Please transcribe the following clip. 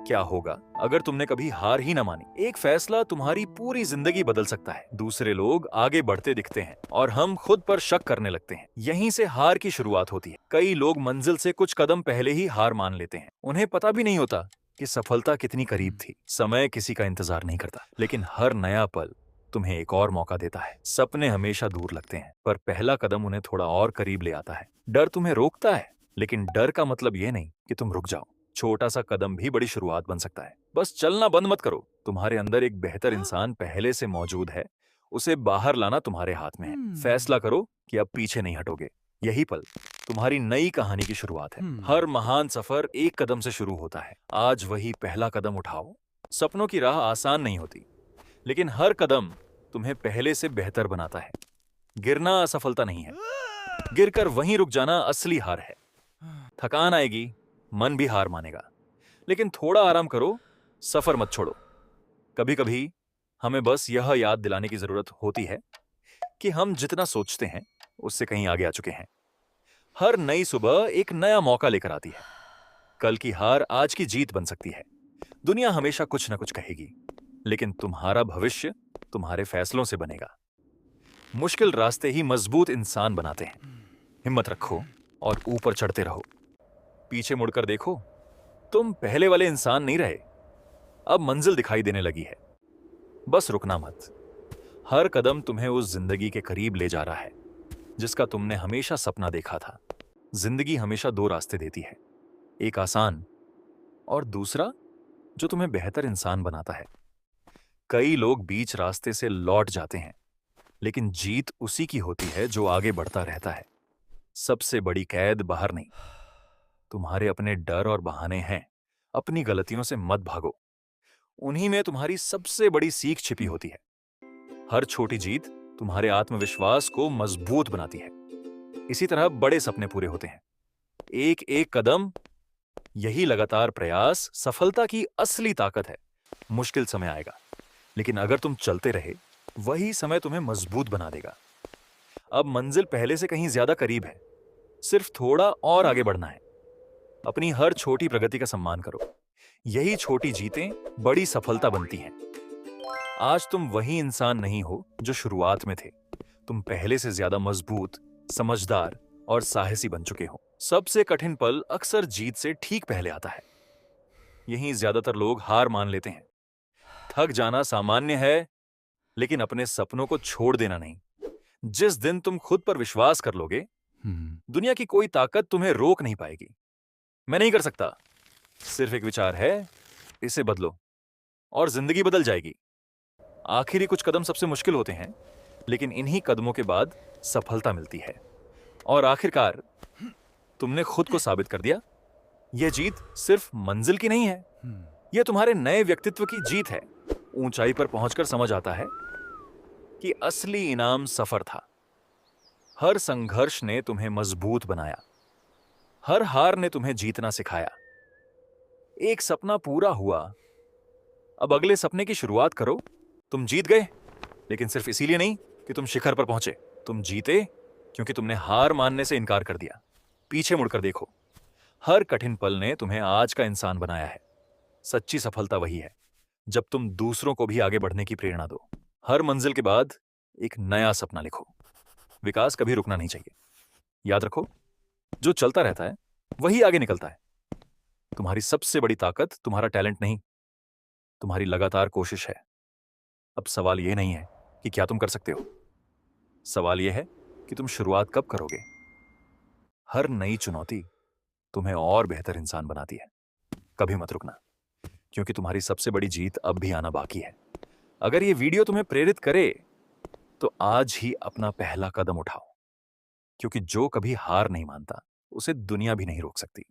क्या होगा अगर तुमने कभी हार ही न मानी? एक फैसला तुम्हारी पूरी जिंदगी बदल सकता है। दूसरे लोग आगे बढ़ते दिखते हैं और हम खुद पर शक करने लगते हैं। यहीं से हार की शुरुआत होती है। कई लोग मंजिल से कुछ कदम पहले ही हार मान लेते हैं। उन्हें पता भी नहीं होता कि सफलता कितनी करीब थी। समय किसी का इंतजार नहीं करता, लेकिन हर नया पल तुम्हें एक और मौका देता है। सपने हमेशा दूर लगते हैं, पर पहला कदम उन्हें थोड़ा और करीब ले आता है। डर तुम्हें रोकता है, लेकिन डर का मतलब यह नहीं कि तुम रुक जाओ। छोटा सा कदम भी बड़ी शुरुआत बन सकता है। बस चलना बंद मत करो। तुम्हारे अंदर एक बेहतर इंसान पहले से मौजूद है। उसे बाहर लाना तुम्हारे हाथ में है। फैसला करो कि अब पीछे नहीं हटोगे। यही पल तुम्हारी नई कहानी की शुरुआत है। हर महान सफर एक कदम से शुरू होता है। आज वही पहला कदम उठाओ। सपनों की राह आसान नहीं होती, लेकिन हर कदम तुम्हें पहले से बेहतर बनाता है। गिरना असफलता नहीं है, गिरकर वहीं रुक जाना असली हार है। थकान आएगी, मन भी हार मानेगा, लेकिन थोड़ा आराम करो, सफर मत छोड़ो। कभी कभी हमें बस यह याद दिलाने की जरूरत होती है कि हम जितना सोचते हैं उससे कहीं आगे आ चुके हैं। हर नई सुबह एक नया मौका लेकर आती है। कल की हार आज की जीत बन सकती है। दुनिया हमेशा कुछ न कुछ कहेगी, लेकिन तुम्हारा भविष्य तुम्हारे फैसलों से बनेगा। मुश्किल रास्ते ही मजबूत इंसान बनाते हैं। हिम्मत रखो और ऊपर चढ़ते रहो। पीछे मुड़कर देखो, तुम पहले वाले इंसान नहीं रहे। अब मंजिल दिखाई देने लगी है। बस रुकना मत। हर कदम तुम्हें उस जिंदगी के करीब ले जा रहा है जिसका तुमने हमेशा सपना देखा था। जिंदगी हमेशा दो रास्ते देती है, एक आसान और दूसरा जो तुम्हें बेहतर इंसान बनाता है। कई लोग बीच रास्ते से लौट जाते हैं, लेकिन जीत उसी की होती है जो आगे बढ़ता रहता है। सबसे बड़ी कैद बाहर नहीं, तुम्हारे अपने डर और बहाने हैं। अपनी गलतियों से मत भागो, उन्हीं में तुम्हारी सबसे बड़ी सीख छिपी होती है। हर छोटी जीत तुम्हारे आत्मविश्वास को मजबूत बनाती है। इसी तरह बड़े सपने पूरे होते हैं। एक एक कदम, यही लगातार प्रयास सफलता की असली ताकत है। मुश्किल समय आएगा, लेकिन अगर तुम चलते रहे, वही समय तुम्हें मजबूत बना देगा। अब मंजिल पहले से कहीं ज्यादा करीब है। सिर्फ थोड़ा और आगे बढ़ना है। अपनी हर छोटी प्रगति का सम्मान करो। यही छोटी जीतें बड़ी सफलता बनती हैं। आज तुम वही इंसान नहीं हो जो शुरुआत में थे। तुम पहले से ज्यादा मजबूत, समझदार और साहसी बन चुके हो। सबसे कठिन पल अक्सर जीत से ठीक पहले आता है। यहीं ज्यादातर लोग हार मान लेते हैं। थक जाना सामान्य है, लेकिन अपने सपनों को छोड़ देना नहीं। जिस दिन तुम खुद पर विश्वास कर लोगे, दुनिया की कोई ताकत तुम्हें रोक नहीं पाएगी। मैं नहीं कर सकता, सिर्फ एक विचार है, इसे बदलो और जिंदगी बदल जाएगी। आखिरी कुछ कदम सबसे मुश्किल होते हैं, लेकिन इन्हीं कदमों के बाद सफलता मिलती है। और आखिरकार तुमने खुद को साबित कर दिया। यह जीत सिर्फ मंजिल की नहीं है, यह तुम्हारे नए व्यक्तित्व की जीत है। ऊंचाई पर पहुंचकर समझ आता है कि असली इनाम सफर था। हर संघर्ष ने तुम्हें मजबूत बनाया, हर हार ने तुम्हें जीतना सिखाया। एक सपना पूरा हुआ, अब अगले सपने की शुरुआत करो। तुम जीत गए, लेकिन सिर्फ इसीलिए नहीं कि तुम शिखर पर पहुंचे। तुम जीते क्योंकि तुमने हार मानने से इनकार कर दिया। पीछे मुड़कर देखो, हर कठिन पल ने तुम्हें आज का इंसान बनाया है। सच्ची सफलता वही है जब तुम दूसरों को भी आगे बढ़ने की प्रेरणा दो। हर मंजिल के बाद एक नया सपना लिखो। विकास कभी रुकना नहीं चाहिए। याद रखो, जो चलता रहता है वही आगे निकलता है। तुम्हारी सबसे बड़ी ताकत तुम्हारा टैलेंट नहीं, तुम्हारी लगातार कोशिश है। अब सवाल यह नहीं है कि क्या तुम कर सकते हो, सवाल यह है कि तुम शुरुआत कब करोगे। हर नई चुनौती तुम्हें और बेहतर इंसान बनाती है। कभी मत रुकना, क्योंकि तुम्हारी सबसे बड़ी जीत अब भी आना बाकी है। अगर यह वीडियो तुम्हें प्रेरित करे, तो आज ही अपना पहला कदम उठाओ, क्योंकि जो कभी हार नहीं मानता, उसे दुनिया भी नहीं रोक सकती।